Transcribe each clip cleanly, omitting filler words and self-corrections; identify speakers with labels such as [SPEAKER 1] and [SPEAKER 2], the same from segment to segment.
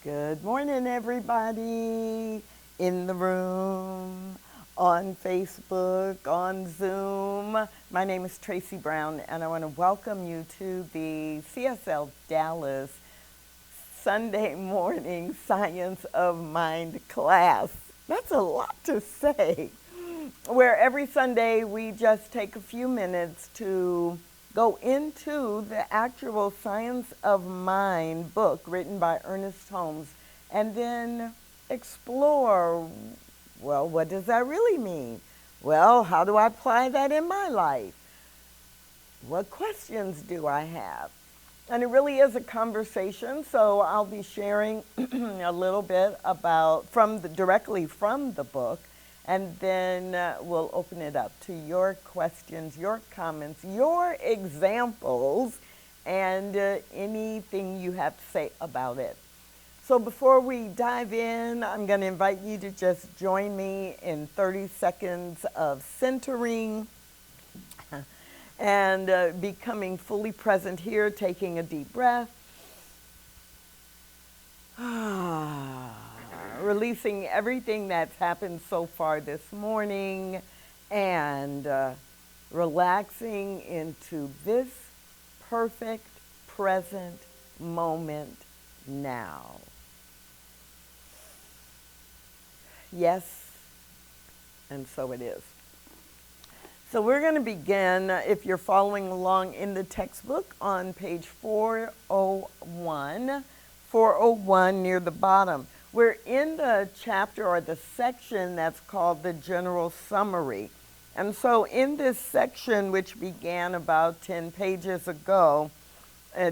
[SPEAKER 1] Good morning, everybody in the room, on Facebook, on Zoom. My name is Tracy Brown, and I want to welcome you to the CSLDallas Sunday morning Science of Mind class. That's a lot to say. Where every Sunday we just take a few minutes to go into the actual Science of Mind book written by Ernest Holmes and then explore, well, what does that really mean? Well, how do I apply that in my life? What questions do I have? And it really is a conversation, so I'll be sharing a little bit about directly from the book, and then we'll open it up to your questions, your comments, your examples, and anything you have to say about it. So before we dive in, I'm going to invite you to just join me in 30 seconds of centering and becoming fully present here, taking a deep breath. Releasing everything that's happened so far this morning and relaxing into this perfect present moment now. Yes, and so it is. So we're going to begin, if you're following along in the textbook, on page 401 near the bottom. We're in the chapter or the section that's called the general summary. And so in this section, which began about 10 pages ago,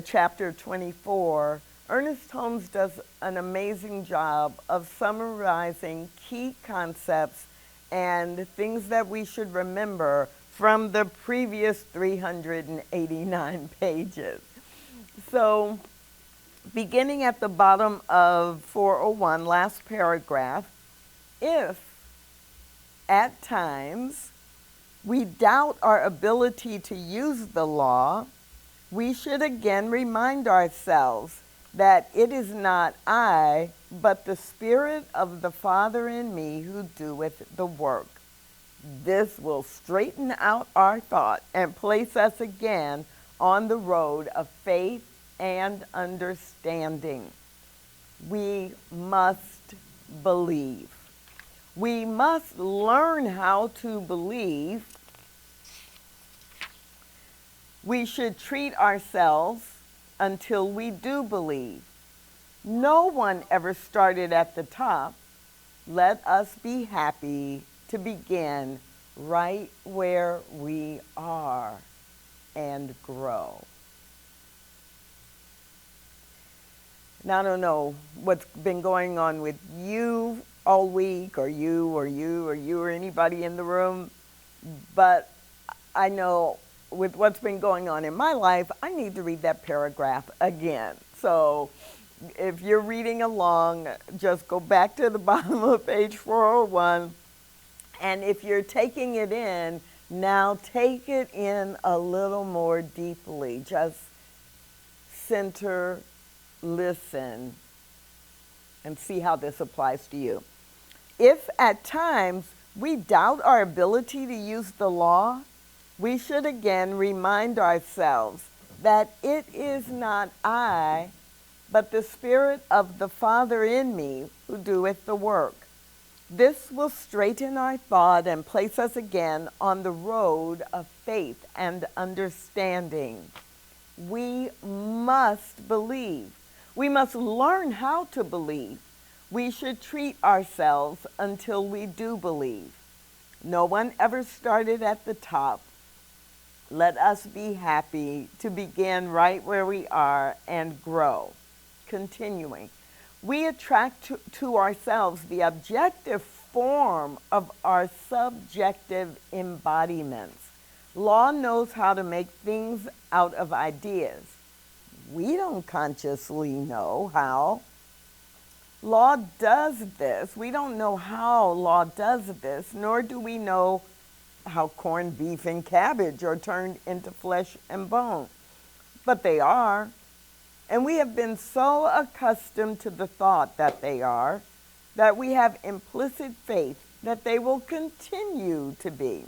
[SPEAKER 1] chapter 24, Ernest Holmes does an amazing job of summarizing key concepts and things that we should remember from the previous 389 pages. So, beginning at the bottom of 401, last paragraph, if at times we doubt our ability to use the law, we should again remind ourselves that it is not I, but the Spirit of the Father in me who doeth the work. This will straighten out our thought and place us again on the road of faith and understanding. We must believe. We must learn how to believe. We should treat ourselves until we do believe. No one ever started at the top. Let us be happy to begin right where we are and grow. Now, I don't know what's been going on with you all week, or you, or you, or you, or anybody in the room, but I know with what's been going on in my life, I need to read that paragraph again. So if you're reading along, just go back to the bottom of page 401. And if you're taking it in, now take it in a little more deeply. Just center, listen, and see how this applies to you. If at times we doubt our ability to use the law, we should again remind ourselves that it is not I, but the Spirit of the Father in me who doeth the work. This will straighten our thought and place us again on the road of faith and understanding. We must believe. We must learn how to believe. We should treat ourselves until we do believe. No one ever started at the top. Let us be happy to begin right where we are and grow. Continuing, we attract to ourselves the objective form of our subjective embodiments. Law knows how to make things out of ideas. We don't consciously know how. Law does this. We don't know how law does this, nor do we know how corned beef and cabbage are turned into flesh and bone. But they are. And we have been so accustomed to the thought that they are, that we have implicit faith that they will continue to be.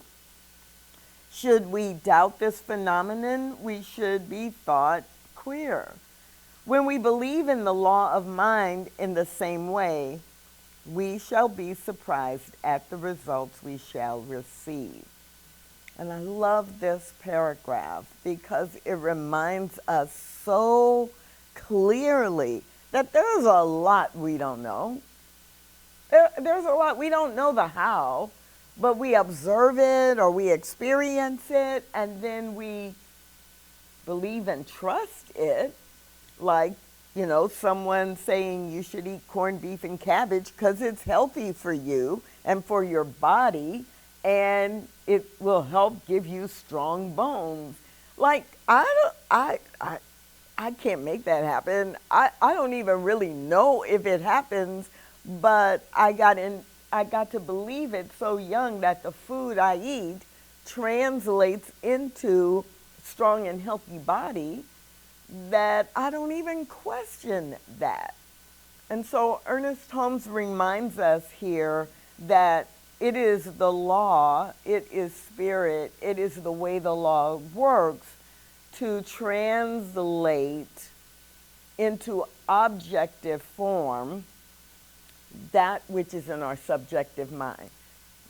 [SPEAKER 1] Should we doubt this phenomenon, we should be thought queer. When we believe in the law of mind in the same way, we shall be surprised at the results we shall receive. And I love this paragraph because it reminds us so clearly that there's a lot we don't know. There's a lot we don't know the how, but we observe it or we experience it, and then we believe and trust it. Like, someone saying you should eat corned beef and cabbage because it's healthy for you and for your body, and it will help give you strong bones. Like, I can't make that happen. I don't even really know if it happens, but I got to believe it so young that the food I eat translates into strong and healthy body, that I don't even question that. And so Ernest Holmes reminds us here that it is the law, it is spirit, it is the way the law works to translate into objective form that which is in our subjective mind,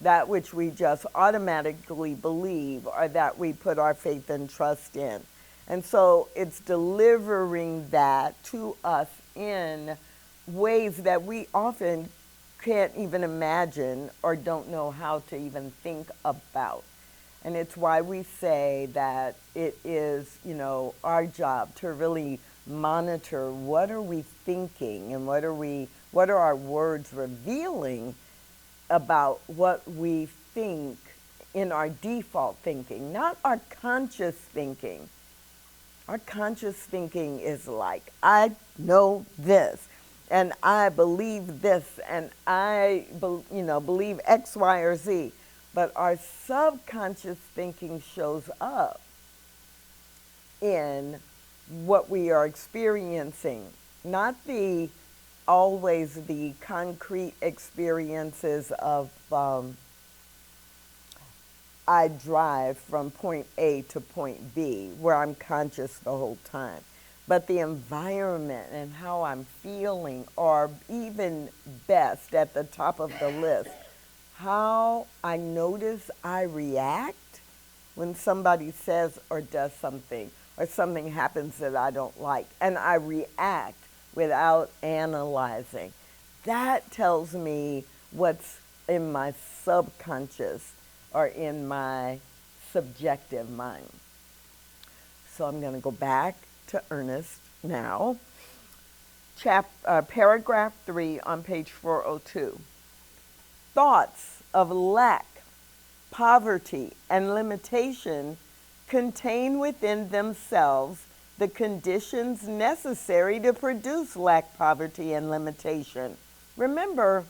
[SPEAKER 1] that which we just automatically believe or that we put our faith and trust in. And so it's delivering that to us in ways that we often can't even imagine or don't know how to even think about. And it's why we say that it is, our job to really monitor what are we thinking and what are our words revealing about what we think in our default thinking, not our conscious thinking. Our conscious thinking is like, I know this, and I believe this, and I believe X, Y, or Z. But our subconscious thinking shows up in what we are experiencing, not always the concrete experiences of I drive from point A to point B, where I'm conscious the whole time. But the environment and how I'm feeling, or even best at the top of the list, how I notice I react when somebody says or does something, or something happens that I don't like, and I react without analyzing. That tells me what's in my subconscious or in my subjective mind. So I'm going to go back to Ernest now. Paragraph 3 on page 402. Thoughts of lack, poverty, and limitation contain within themselves the conditions necessary to produce lack, poverty, and limitation. Remember,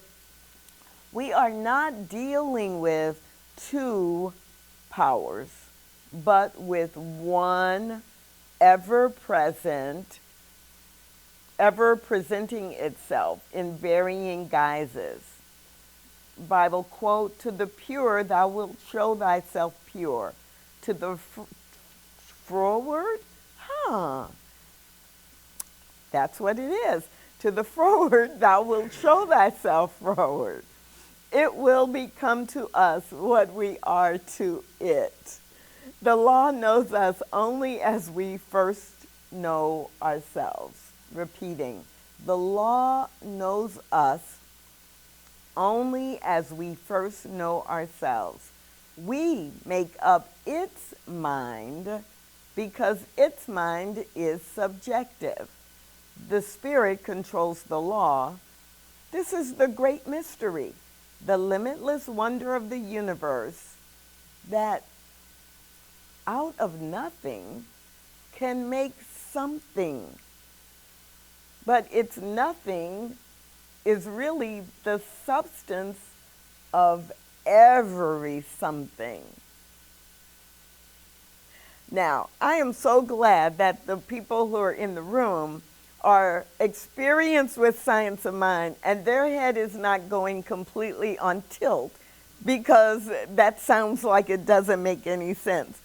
[SPEAKER 1] we are not dealing with two powers, but with one ever presenting itself in varying guises. Bible quote, to the pure thou wilt show thyself pure. To the froward, that's what it is. To the froward thou wilt show thyself froward. It will become to us what we are to it. The law knows us only as we first know ourselves. Repeating, the law knows us only as we first know ourselves. We make up its mind because its mind is subjective. The Spirit controls the law. This is the great mystery, the limitless wonder of the universe, that out of nothing can make something. But its nothing is really the substance of every something. Now, I am so glad that the people who are in the room are experienced with science of mind, and their head is not going completely on tilt, because that sounds like it doesn't make any sense.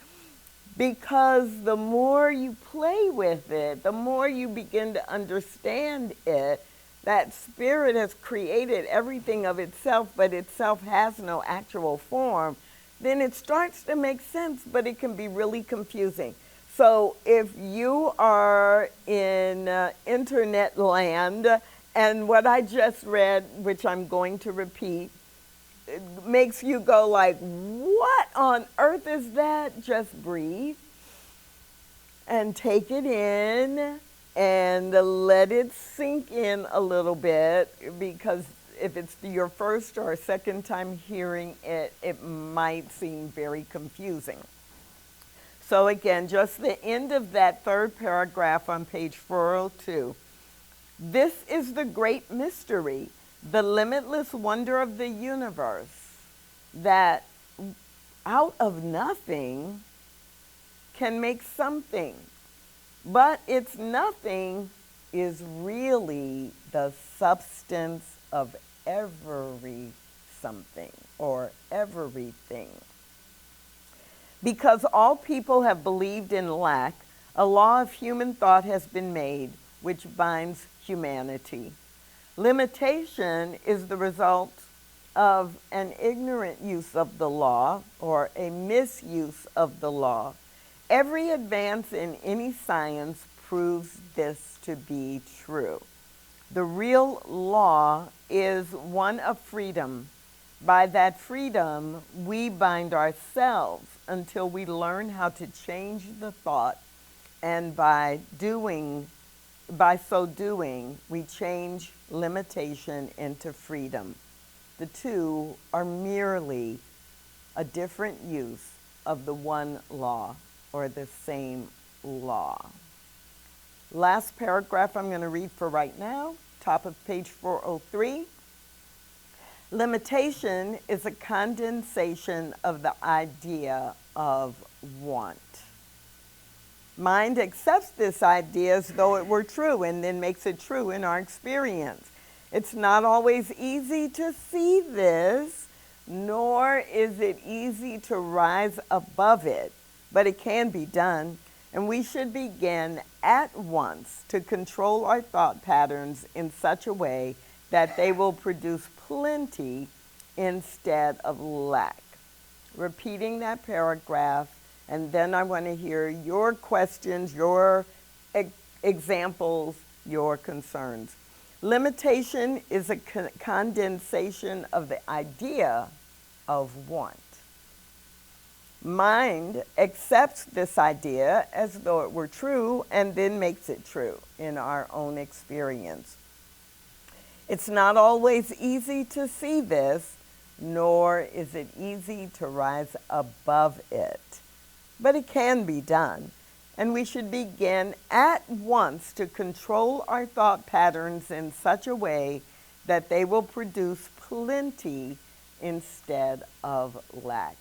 [SPEAKER 1] Because the more you play with it, the more you begin to understand it, that spirit has created everything of itself, but itself has no actual form, then it starts to make sense, but it can be really confusing. So if you are in internet land, and what I just read, which I'm going to repeat, it makes you go like, what on earth is that? Just breathe and take it in and let it sink in a little bit, because if it's your first or second time hearing it, it might seem very confusing. So again, just the end of that third paragraph on page 402. This is the great mystery, the limitless wonder of the universe, that out of nothing can make something. But its nothing is really the substance of every something or everything. Because all people have believed in lack, a law of human thought has been made which binds humanity. Limitation is the result of an ignorant use of the law or a misuse of the law. Every advance in any science proves this to be true. The real law is one of freedom. By that freedom, we bind ourselves until we learn how to change the thought, and by so doing, we change limitation into freedom. The two are merely a different use of the one law, or the same law. Last paragraph I'm going to read for right now, top of page 403. Limitation is a condensation of the idea of want. Mind accepts this idea as though it were true and then makes it true in our experience. It's not always easy to see this, nor is it easy to rise above it, but it can be done, and we should begin at once to control our thought patterns in such a way that they will produce plenty instead of lack. Repeating that paragraph, and then I want to hear your questions, your examples, your concerns. Limitation is a condensation of the idea of want. Mind accepts this idea as though it were true and then makes it true in our own experience. It's not always easy to see this, nor is it easy to rise above it. But it can be done, and we should begin at once to control our thought patterns in such a way that they will produce plenty instead of lack.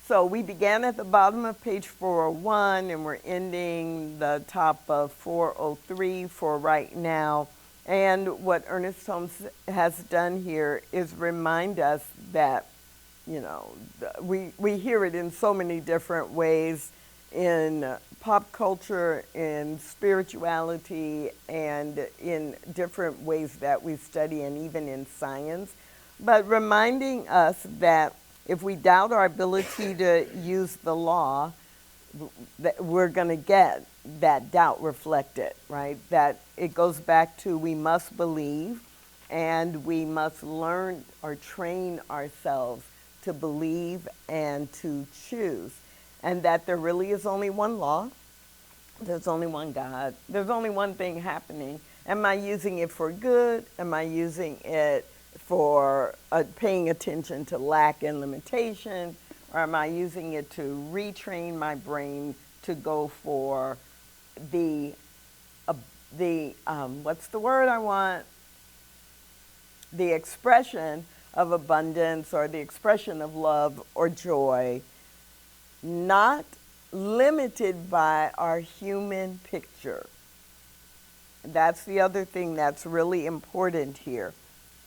[SPEAKER 1] So we began at the bottom of page 401, and we're ending the top of 403 for right now. And what Ernest Holmes has done here is remind us that, you know, we hear it in so many different ways in pop culture, in spirituality, and in different ways that we study, and even in science. But reminding us that if we doubt our ability to use the law, that we're going to get that doubt reflected, right? That it goes back to we must believe, and we must learn or train ourselves to believe and to choose. And that there really is only one law, there's only one God, there's only one thing happening. Am I using it for good? Am I using it for paying attention to lack and limitation? Or am I using it to retrain my brain to go for the what's the word I want? The expression of abundance, or the expression of love or joy, not limited by our human picture. That's the other thing that's really important here,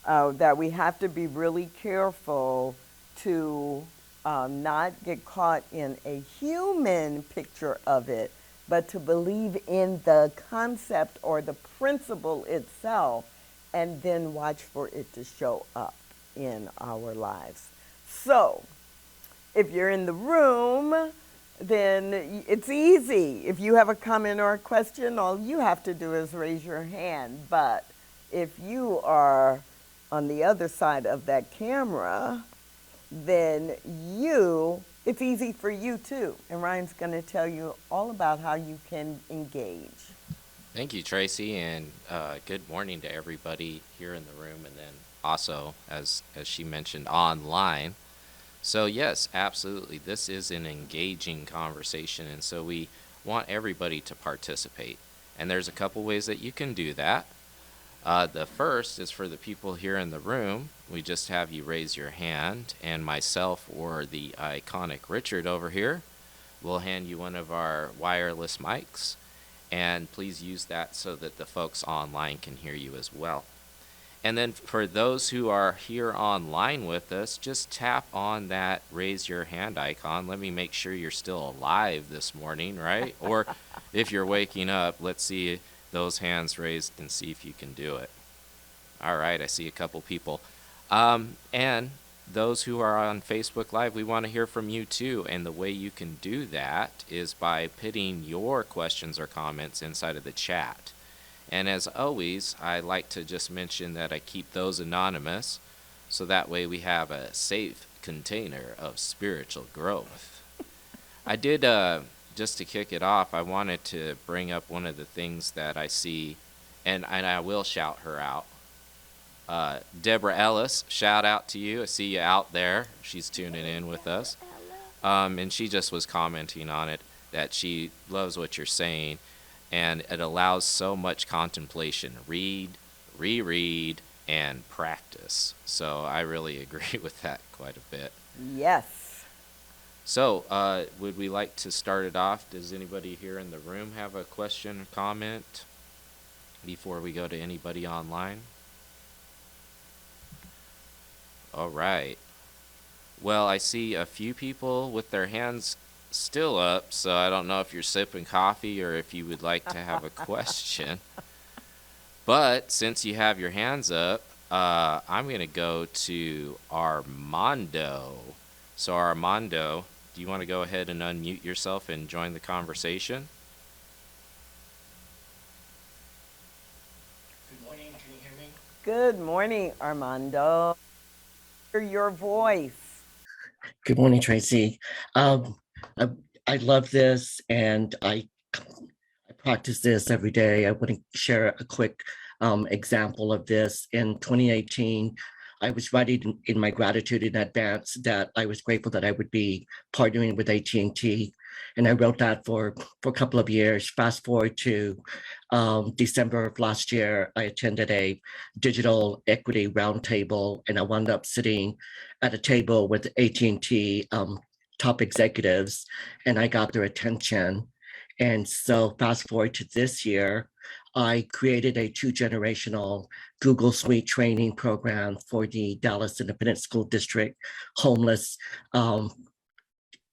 [SPEAKER 1] that we have to be really careful to not get caught in a human picture of it, but to believe in the concept or the principle itself, and then watch for it to show up in our lives. So, if you're in the room, then it's easy. If you have a comment or a question, all you have to do is raise your hand. But if you are on the other side of that camera, then it's easy for you too. And Ryan's going to tell you all about how you can engage.
[SPEAKER 2] Thank you, Tracy, and good morning to everybody here in the room, and then also, as she mentioned, online. So yes, absolutely, this is an engaging conversation, and so we want everybody to participate. And there's a couple ways that you can do that. The first is for the people here in the room. We just have you raise your hand, and myself or the iconic Richard over here will hand you one of our wireless mics. And please use that so that the folks online can hear you as well. And then for those who are here online with us, just tap on that raise your hand icon. Let me make sure you're still alive this morning, right? Or if you're waking up, let's see those hands raised and see if you can do it. All right, I see a couple people. And those who are on Facebook Live, we want to hear from you too. And the way you can do that is by putting your questions or comments inside of the chat. And as always, I like to just mention that I keep those anonymous, so that way we have a safe container of spiritual growth. I did, just to kick it off, I wanted to bring up one of the things that I see, and I will shout her out. Deborah Ellis, shout out to you. I see you out there. She's tuning in with us. And she just was commenting on it, that she loves what you're saying, and it allows so much contemplation. Read, reread, and practice. So I really agree with that quite a bit.
[SPEAKER 1] Yes.
[SPEAKER 2] So, would we like to start it off? Does anybody here in the room have a question or comment before we go to anybody online? All right. Well, I see a few people with their hands still up, so I don't know if you're sipping coffee or if you would like to have a question. But since you have your hands up, I'm going to go to Armando. So, Armando, do you want to go ahead and unmute yourself and join the conversation?
[SPEAKER 3] Good morning, can you hear me?
[SPEAKER 1] Good morning, Armando. Hear your voice.
[SPEAKER 3] Good morning, Tracy. Um, I, I love this and I practice this every day. I want to share a quick example of this. In 2018, I was writing in my gratitude in advance that I was grateful that I would be partnering with AT&T, and I wrote that for a couple of years. Fast forward to December of last year, I attended a digital equity roundtable, and I wound up sitting at a table with AT&T top executives, and I got their attention. And so, fast forward to this year, I created a two-generational Google Suite training program for the Dallas Independent School District homeless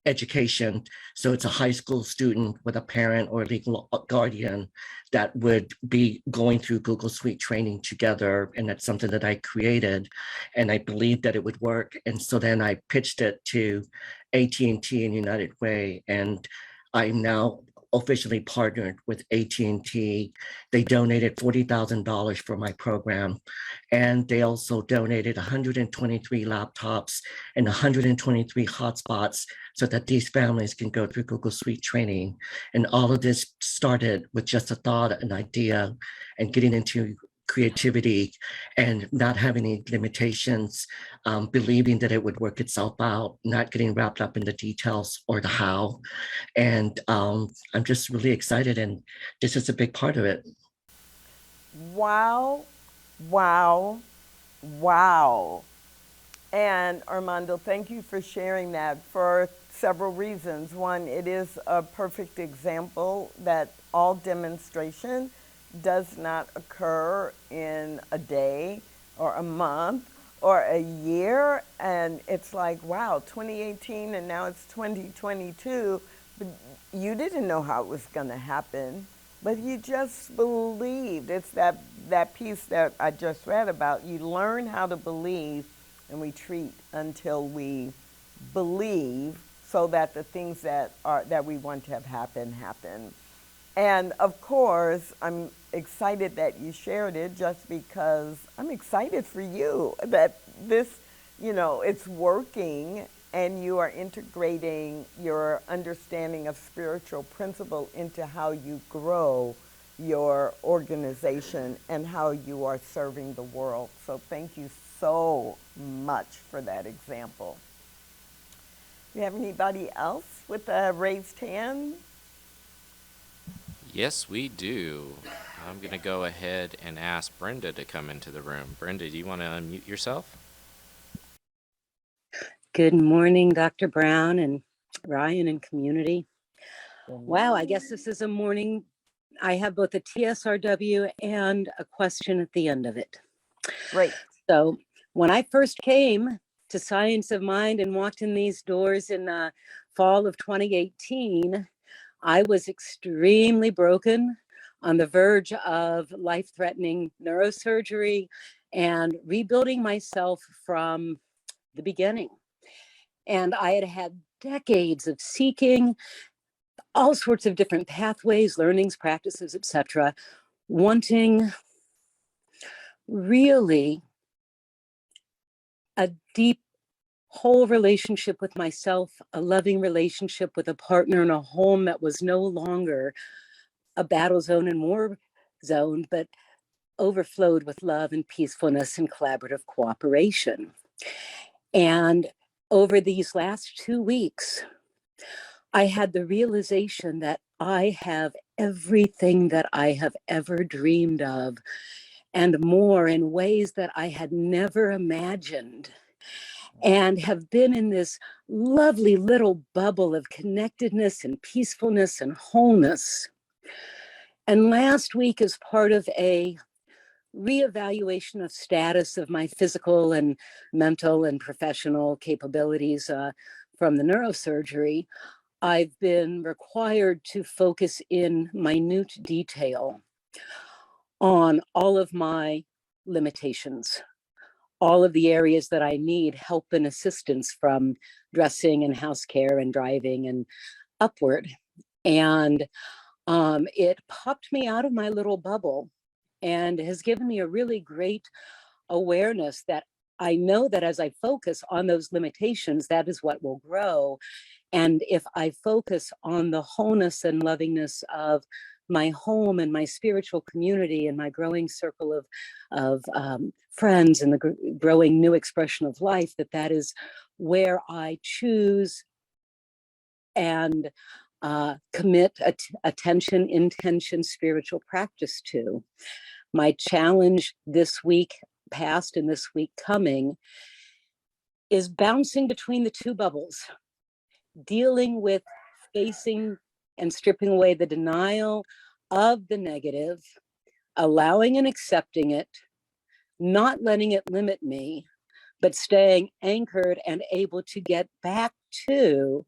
[SPEAKER 3] education. So it's a high school student with a parent or legal guardian that would be going through Google Suite training together. And that's something that I created, and I believed that it would work. And so then I pitched it to AT&T and United Way, and I'm now officially partnered with AT&T. They donated $40,000 for my program, and they also donated 123 laptops and 123 hotspots so that these families can go through Google Suite training. And all of this started with just a thought, an idea, and getting into creativity and not having any limitations, believing that it would work itself out, not getting wrapped up in the details or the how. And I'm just really excited, and this is a big part of it.
[SPEAKER 1] Wow, wow, wow. And Armando, thank you for sharing that for several reasons. One, it is a perfect example that all demonstration does not occur in a day or a month or a year. And it's like, wow, 2018 and now it's 2022. But you didn't know how it was going to happen, but you just believed. It's that piece that I just read about. You learn how to believe, and we treat until we believe, so that the things that we want to have happen. And of course, I'm excited that you shared it, just because I'm excited for you that this, it's working, and you are integrating your understanding of spiritual principle into how you grow your organization and how you are serving the world. So thank you so much for that example. Do you have anybody else with a raised hand?
[SPEAKER 2] Yes, we do. I'm going to go ahead and ask Brenda to come into the room. Brenda, do you want to unmute yourself?
[SPEAKER 4] Good morning, Dr. Brown and Ryan and community. Wow, I guess this is a morning. I have both a TSRW and a question at the end of it.
[SPEAKER 1] Great.
[SPEAKER 4] So when I first came to Science of Mind and walked in these doors in the fall of 2018, I was extremely broken, on the verge of life-threatening neurosurgery and rebuilding myself from the beginning. And I had had decades of seeking all sorts of different pathways, learnings, practices, etc., wanting really a deep, whole relationship with myself, a loving relationship with a partner, in a home that was no longer a battle zone and war zone, but overflowed with love and peacefulness and collaborative cooperation. And over these last 2 weeks, I had the realization that I have everything that I have ever dreamed of, and more, in ways that I had never imagined, and have been in this lovely little bubble of connectedness and peacefulness and wholeness. And last week, as part of a reevaluation of status of my physical and mental and professional capabilities from the neurosurgery, I've been required to focus in minute detail on all of my limitations, all of the areas that I need help and assistance, from dressing and house care and driving and upward. And it popped me out of my little bubble and has given me a really great awareness that I know that as I focus on those limitations, that is what will grow. And if I focus on the wholeness and lovingness of my home and my spiritual community and my growing circle of friends and the growing new expression of life, that is where I choose and commit attention, intention, spiritual practice to. My challenge this week past and this week coming is bouncing between the two bubbles, dealing with facing and stripping away the denial of the negative, allowing and accepting it, not letting it limit me, but staying anchored and able to get back to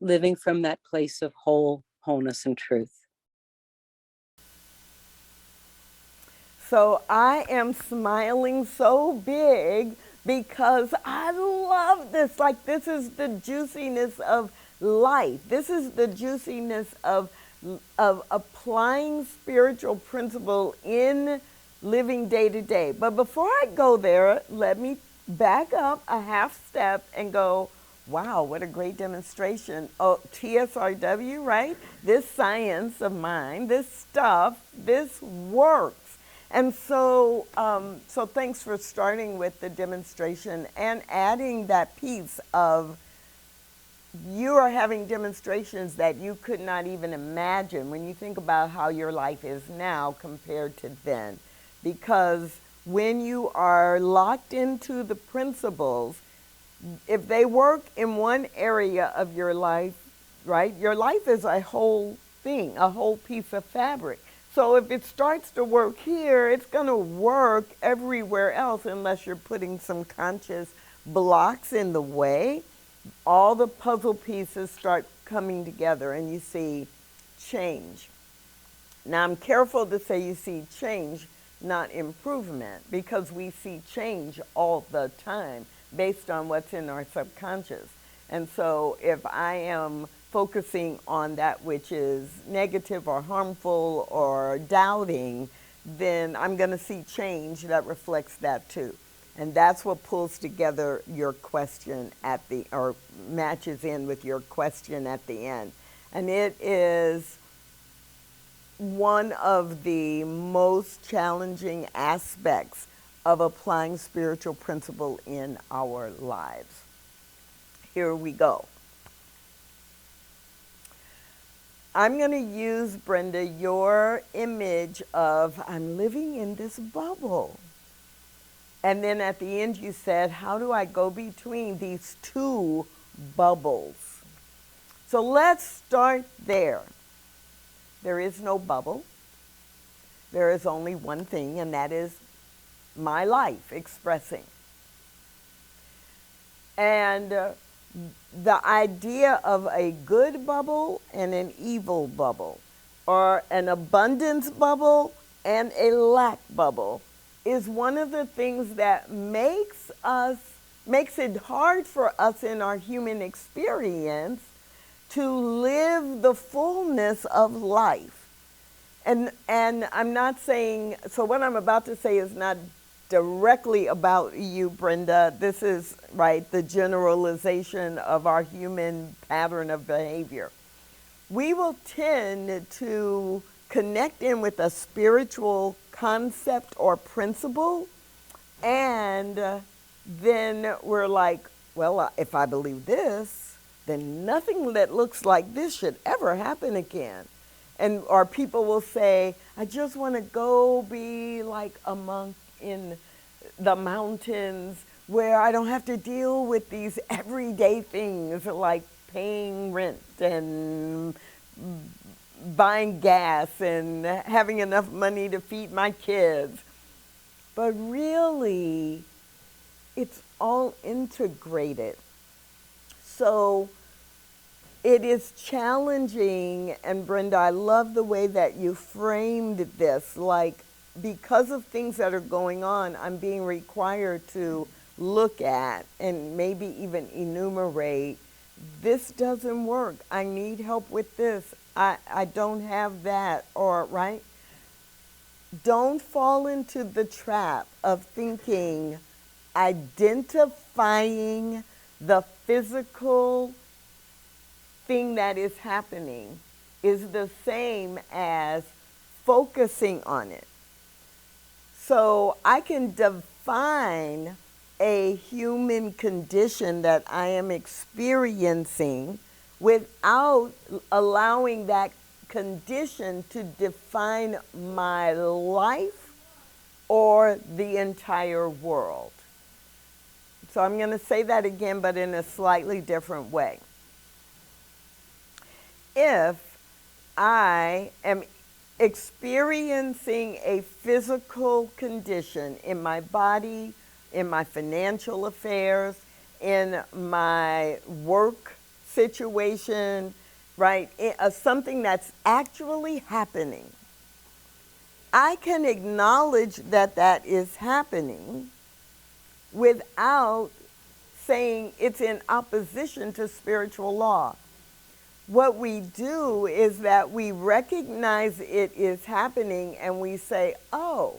[SPEAKER 4] living from that place of wholeness and truth.
[SPEAKER 1] So I am smiling so big because I love this. Like, this is the juiciness of life. This is the juiciness of applying spiritual principle in living day to day. But before I go there, let me back up a half step and go, wow, what a great demonstration. Oh, TSRW, right? This science of mind, this stuff, this works. And so, so thanks for starting with the demonstration and adding that piece of, you are having demonstrations that you could not even imagine when you think about how your life is now compared to then. Because when you are locked into the principles, if they work in one area of your life, right, your life is a whole thing, a whole piece of fabric. So if it starts to work here, it's going to work everywhere else unless you're putting some conscious blocks in the way. All the puzzle pieces start coming together and you see change. Now, I'm careful to say you see change, not improvement, because we see change all the time based on what's in our subconscious. And so if I am focusing on that which is negative or harmful or doubting, then I'm going to see change that reflects that too. And that's what pulls together your question at the, or matches in with your question at the end. And it is one of the most challenging aspects of applying spiritual principle in our lives. Here we go. I'm going to use, Brenda, your image of I'm living in this bubble. And then at the end you said, how do I go between these two bubbles? So let's start there. There is no bubble. There is only one thing, and that is my life expressing. And the idea of a good bubble and an evil bubble, or an abundance bubble and a lack bubble, is one of the things that makes it hard for us in our human experience to live the fullness of life. And I'm not saying, so what I'm about to say is not directly about you, Brenda. This is, right, the generalization of our human pattern of behavior. We will tend to connect in with a spiritual concept or principle, and then we're like, well, if I believe this, then nothing that looks like this should ever happen again. And or people will say, I just want to go be like a monk in the mountains where I don't have to deal with these everyday things like paying rent and buying gas and having enough money to feed my kids. But really, it's all integrated. So it is challenging, and Brenda, I love the way that you framed this. Like, because of things that are going on, I'm being required to look at and maybe even enumerate, this doesn't work. I need help with this. I don't have that, or, right? Don't fall into the trap of thinking identifying the physical thing that is happening is the same as focusing on it. So I can define a human condition that I am experiencing without allowing that condition to define my life or the entire world. So I'm going to say that again, but in a slightly different way. If I am experiencing a physical condition in my body, in my financial affairs, in my work situation, right, something that's actually happening, I can acknowledge that that is happening without saying it's in opposition to spiritual law. What we do is that we recognize it is happening and we say, oh,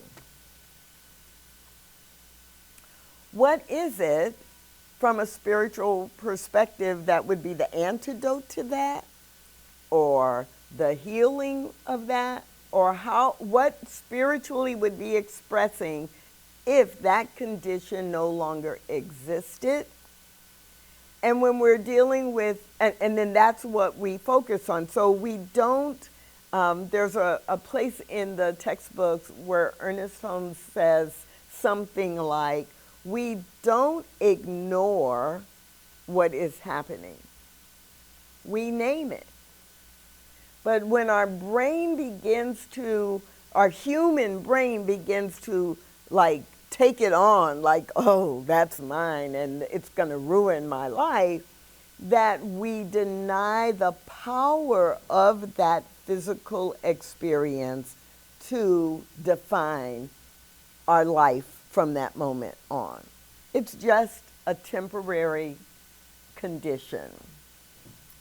[SPEAKER 1] what is it from a spiritual perspective that would be the antidote to that, or the healing of that, or what spiritually would be expressing if that condition no longer existed? And when we're dealing with, and then that's what we focus on. So we don't, there's a place in the textbooks where Ernest Holmes says something like, we don't ignore what is happening. We name it. But when our brain begins to, our human brain begins to like take it on, like, oh, that's mine and it's going to ruin my life, that we deny the power of that physical experience to define our life from that moment on. It's just a temporary condition.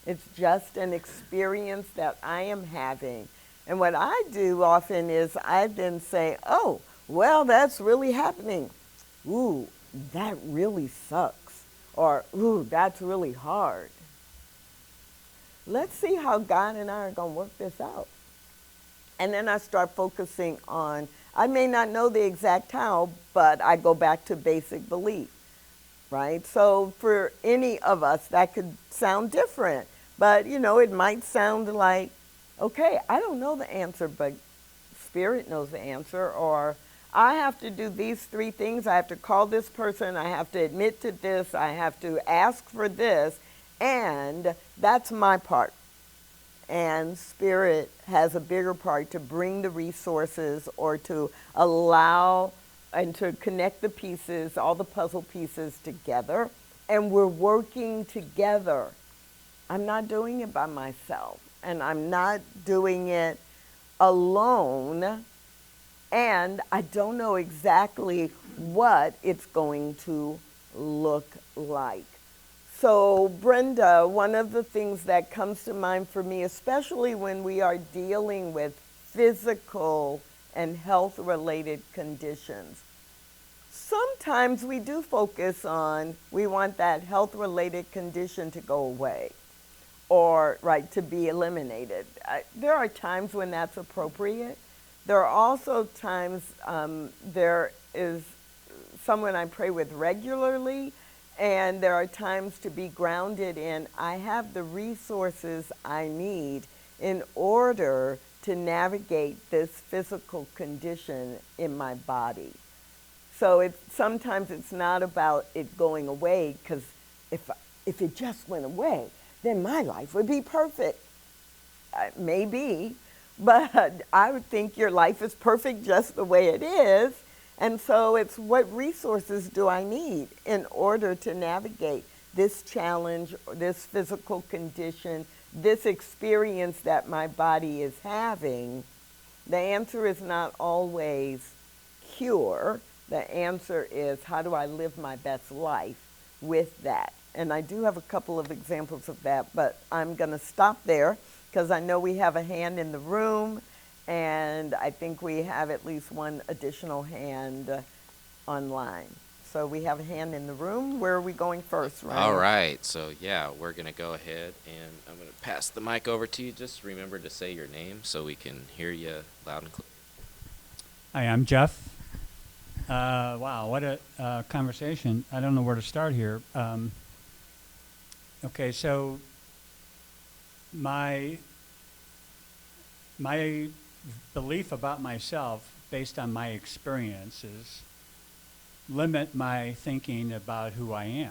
[SPEAKER 1] It's just an experience that I am having. And what I do often is I then say, oh, well, that's really happening. Ooh, that really sucks. Or, ooh, that's really hard. Let's see how God and I are going to work this out. And then I start focusing on, I may not know the exact how, but I go back to basic belief, right? So for any of us, that could sound different. But, you know, it might sound like, okay, I don't know the answer, but Spirit knows the answer. Or I have to do these 3 things. I have to call this person. I have to admit to this. I have to ask for this. And that's my part. And Spirit has a bigger part to bring the resources or to allow and to connect the pieces, all the puzzle pieces together. And we're working together. I'm not doing it by myself. And I'm not doing it alone. And I don't know exactly what it's going to look like. So, Brenda, one of the things that comes to mind for me, especially when we are dealing with physical and health-related conditions, sometimes we do focus on, we want that health-related condition to go away or, right, to be eliminated. There are times when that's appropriate. There are also times there is someone I pray with regularly, and there are times to be grounded in, I have the resources I need in order to navigate this physical condition in my body. So sometimes it's not about it going away, because if it just went away, then my life would be perfect. Maybe, but I would think your life is perfect just the way it is. And so it's, what resources do I need in order to navigate this challenge, this physical condition, this experience that my body is having? The answer is not always cure. The answer is, how do I live my best life with that? And I do have a couple of examples of that, but I'm going to stop there because I know we have a hand in the room. And I think we have at least one additional hand online. So we have a hand in the room. Where are we going first, Ryan?
[SPEAKER 2] All right. So, yeah, we're going to go ahead and I'm going to pass the mic over to you. Just remember to say your name so we can hear you loud and clear.
[SPEAKER 5] Hi, I'm Jeff. Wow, what a conversation. I don't know where to start here. Okay, so my belief about myself based on my experiences limit my thinking about who I am.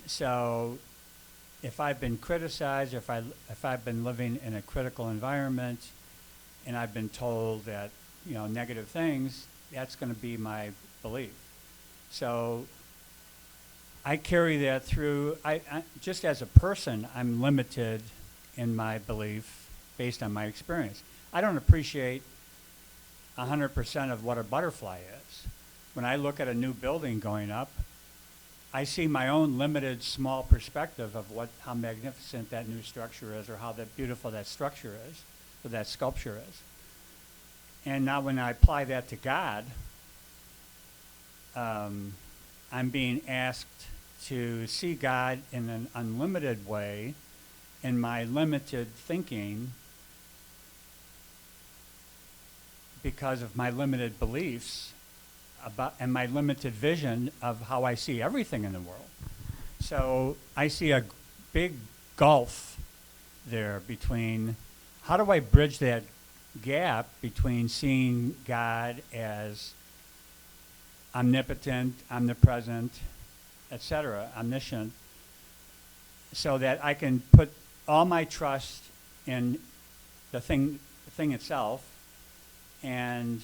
[SPEAKER 5] So if I've been criticized, if I've been living in a critical environment and I've been told that, you know, negative things, that's going to be my belief. So I carry that through. I just as a person, I'm limited in my belief based on my experience. I don't appreciate 100% of what a butterfly is. When I look at a new building going up, I see my own limited, small perspective of how magnificent that new structure is, or how beautiful that structure is, or that sculpture is. And now when I apply that to God, I'm being asked to see God in an unlimited way in my limited thinking because of my limited beliefs and my limited vision of how I see everything in the world. So I see a big gulf there between, how do I bridge that gap between seeing God as omnipotent, omnipresent, etc., omniscient, so that I can put all my trust in the thing itself and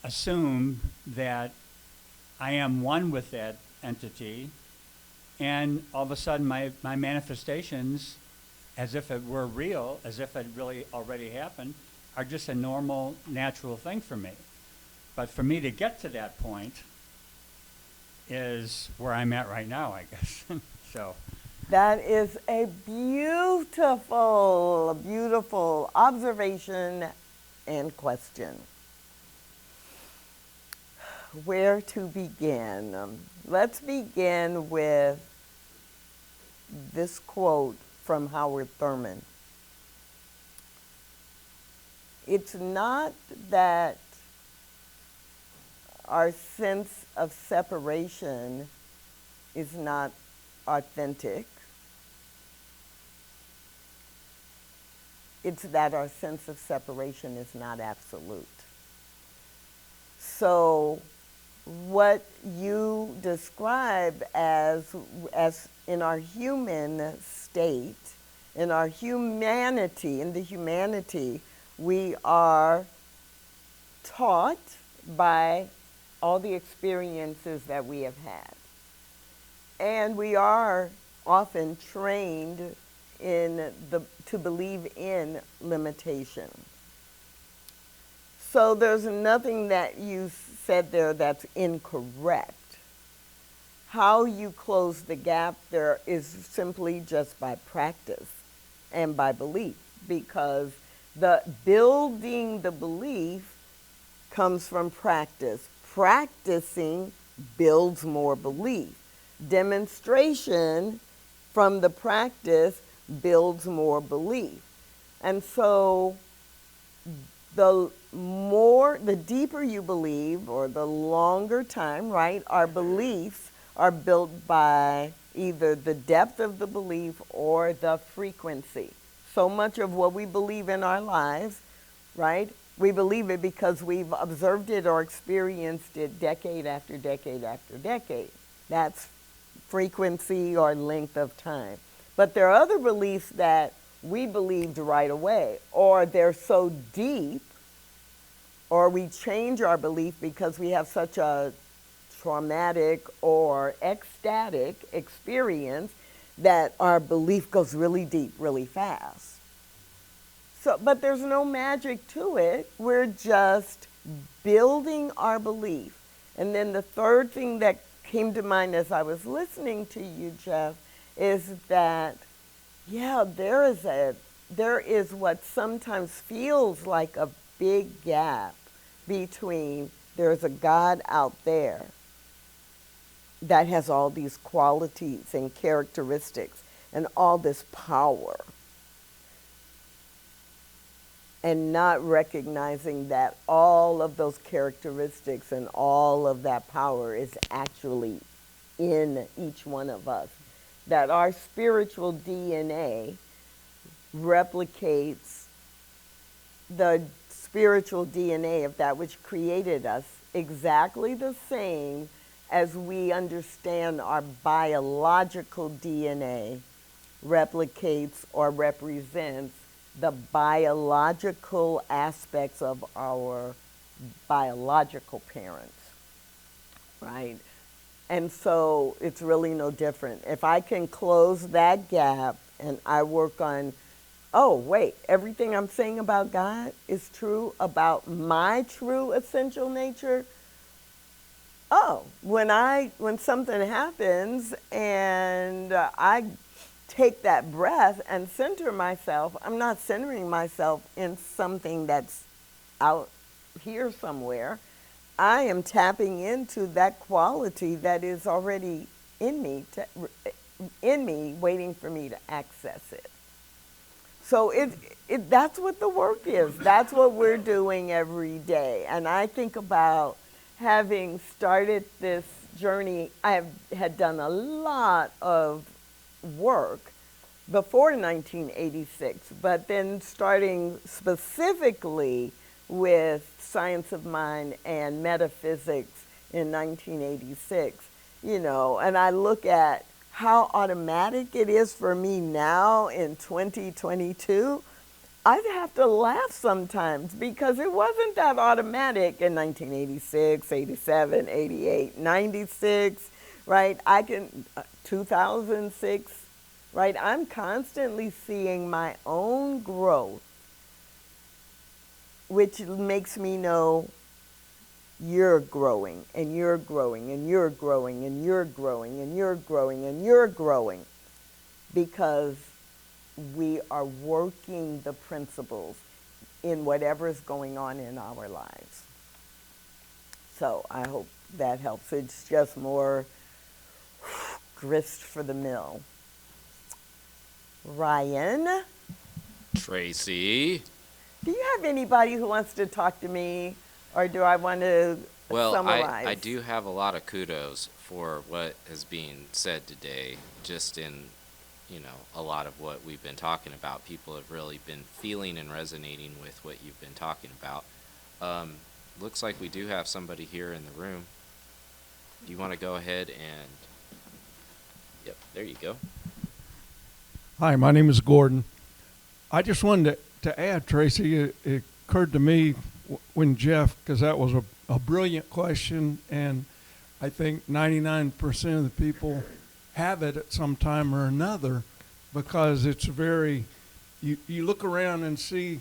[SPEAKER 5] assume that I am one with that entity, and all of a sudden my manifestations, as if it were real, as if it really already happened, are just a normal, natural thing for me. But for me to get to that point is where I'm at right now, I guess. So.
[SPEAKER 1] That is a beautiful, beautiful observation and question. Where to begin? Let's begin with this quote from Howard Thurman. It's not that our sense of separation is not authentic. It's that our sense of separation is not absolute. So what you describe as in our human state, in our humanity, in the humanity, we are taught by all the experiences that we have had. And we are often trained to believe in limitation. So there's nothing that you said there that's incorrect. How you close the gap there is simply just by practice and by belief, because the building the belief comes from practice. Practicing builds more belief. Demonstration from the practice builds more belief. And so the deeper you believe, or the longer time, right, our beliefs are built by either the depth of the belief or the frequency. So much of what we believe in our lives, right, we believe it because we've observed it or experienced it decade after decade after decade. That's frequency or length of time. But there are other beliefs that we believed right away, or they're so deep, or we change our belief because we have such a traumatic or ecstatic experience that our belief goes really deep, really fast. So, but there's no magic to it. We're just building our belief. And then the third thing that came to mind as I was listening to you, Jeff, is that, yeah, there is what sometimes feels like a big gap between there's a God out there that has all these qualities and characteristics and all this power, and not recognizing that all of those characteristics and all of that power is actually in each one of us. That our spiritual DNA replicates the spiritual DNA of that which created us exactly the same as we understand our biological DNA replicates or represents the biological aspects of our biological parents, right? And so it's really no different. If I can close that gap and I work on, oh, wait, everything I'm saying about God is true about my true essential nature. Oh, when something happens and I take that breath and center myself, I'm not centering myself in something that's out here somewhere. I am tapping into that quality that is already in me, waiting for me to access it. So that's what the work is. That's what we're doing every day. And I think about having started this journey, had done a lot of work before 1986, but then starting specifically with science of mind and metaphysics in 1986, and I look at how automatic it is for me now in 2022 I have to laugh sometimes because it wasn't that automatic in 1986, 87, 88, 96, right? 2006, right? I'm constantly seeing my own growth, which makes me know you're growing and you're growing and you're growing and you're growing and you're growing and you're growing because we are working the principles in whatever is going on in our lives. So I hope that helps. It's just more grist for the mill. Ryan,
[SPEAKER 2] Tracy.
[SPEAKER 1] do you have anybody who wants to talk to me, or do I want to
[SPEAKER 2] Well,
[SPEAKER 1] summarize?
[SPEAKER 2] I do have a lot of kudos for what is being said today, just in, a lot of what we've been talking about. People have really been feeling and resonating with what you've been talking about. Looks like we do have somebody here in the room. Do you want to go ahead and... Yep, there you go.
[SPEAKER 6] Hi, my name is Gordon. I just wanted to add, Tracy, it occurred to me when Jeff, because that was a brilliant question, and I think 99% of the people have it at some time or another, because it's very, you look around and see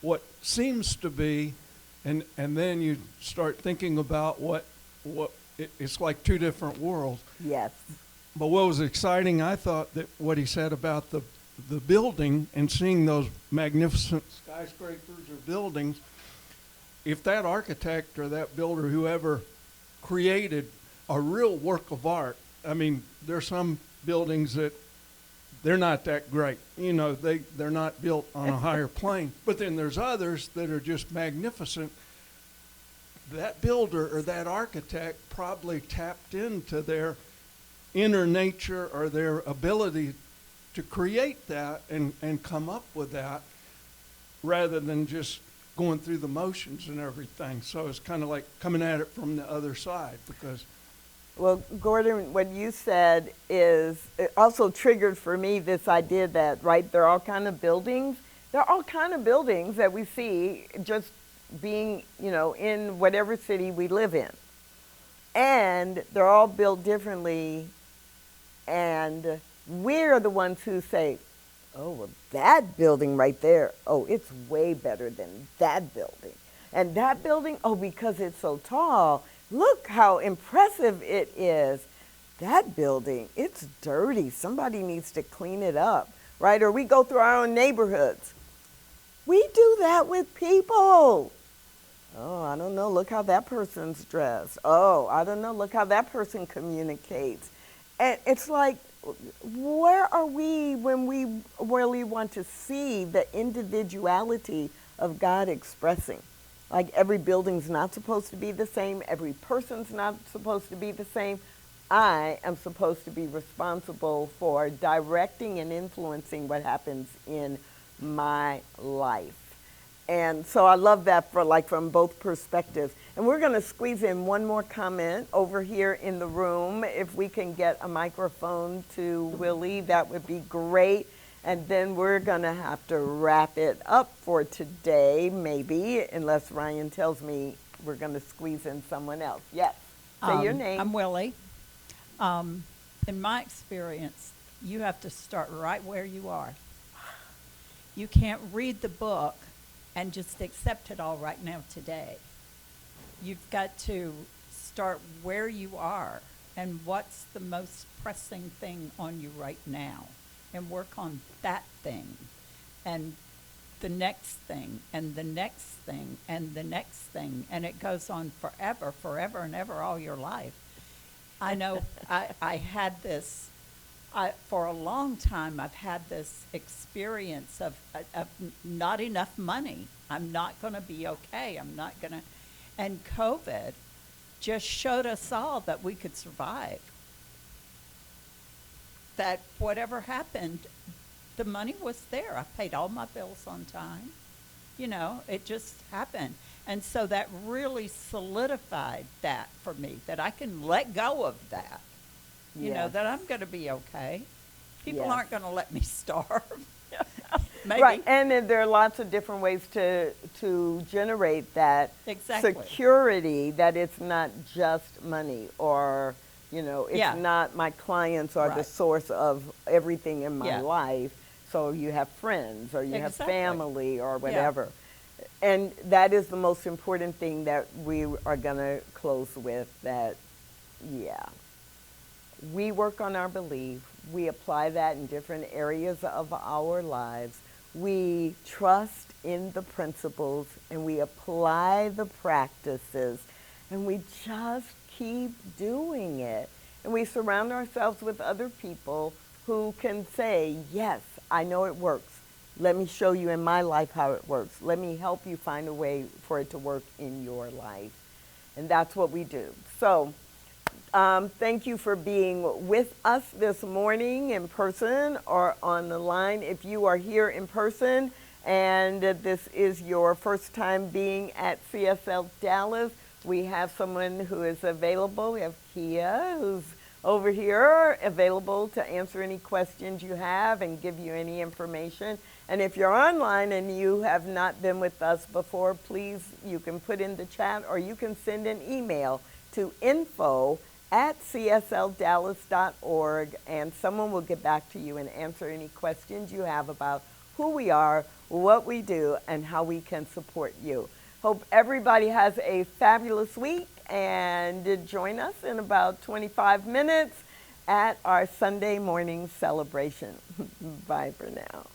[SPEAKER 6] what seems to be, and then you start thinking about it's like two different worlds.
[SPEAKER 1] Yes.
[SPEAKER 6] But what was exciting, I thought, that what he said about the building and seeing those magnificent skyscrapers or buildings, if that architect or that builder, whoever created a real work of art, I mean, there's some buildings that they're not that great. They're not built on a higher plane. But then there's others that are just magnificent. That builder or that architect probably tapped into their inner nature or their ability to create that and come up with that, rather than just going through the motions and everything. So it's kind of like coming at it from the other side, because...
[SPEAKER 1] Well, Gordon, what you said is, it also triggered for me this idea that, right, there are all kind of buildings. There are all kind of buildings that we see just being, in whatever city we live in. And they're all built differently. And we're the ones who say, oh, well, that building right there, oh, it's way better than that building. And that building, oh, because it's so tall, look how impressive it is. That building, it's dirty. Somebody needs to clean it up, right? Or we go through our own neighborhoods. We do that with people. Oh, I don't know, look how that person's dressed. Oh, I don't know, look how that person communicates. And it's like, where are we when we really want to see the individuality of God expressing? Like, every building's not supposed to be the same. Every person's not supposed to be the same. I am supposed to be responsible for directing and influencing what happens in my life. And so I love that from both perspectives. And we're going to squeeze in one more comment over here in the room. If we can get a microphone to Willie, that would be great. And then we're going to have to wrap it up for today, maybe, unless Ryan tells me we're going to squeeze in someone else. Yes, say your name.
[SPEAKER 7] I'm Willie. In my experience, you have to start right where you are. You can't read the book and just accept it all right now today. You've got to start where you are and what's the most pressing thing on you right now, and work on that thing and the next thing and the next thing and the next thing, and it goes on forever and ever, all your life. I know I had this, for a long time I've had this experience of not enough money. I'm not going to be okay. And COVID just showed us all that we could survive. That whatever happened, the money was there. I paid all my bills on time. It just happened. And so that really solidified that for me, that I can let go of that. That I'm going to be okay. People
[SPEAKER 1] Yes.
[SPEAKER 7] aren't going to let me starve. Maybe.
[SPEAKER 1] Right, and then there are lots of different ways to generate that
[SPEAKER 7] Exactly.
[SPEAKER 1] security, that it's not just money, or it's
[SPEAKER 7] Yeah.
[SPEAKER 1] not my clients are the
[SPEAKER 7] Right.
[SPEAKER 1] source of everything in my
[SPEAKER 7] Yeah.
[SPEAKER 1] life. So you have friends, or you have
[SPEAKER 7] Exactly.
[SPEAKER 1] family, or whatever. And that is the most important thing that we are going to close with, that, yeah. We work on our belief. We apply that in different areas of our lives. We trust in the principles, and we apply the practices, and we just keep doing it. And we surround ourselves with other people who can say, yes, I know it works. Let me show you in my life how it works. Let me help you find a way for it to work in your life. And that's what we do. So, thank you for being with us this morning in person or on the line. If you are here in person and this is your first time being at CSL Dallas, we have someone who is available. We have Kia, who's over here, available to answer any questions you have and give you any information. And if you're online and you have not been with us before, please, you can put in the chat, or you can send an email to info@csldallas.org, and someone will get back to you and answer any questions you have about who we are, what we do, and how we can support you. Hope everybody has a fabulous week, and join us in about 25 minutes at our Sunday morning celebration. Bye for now.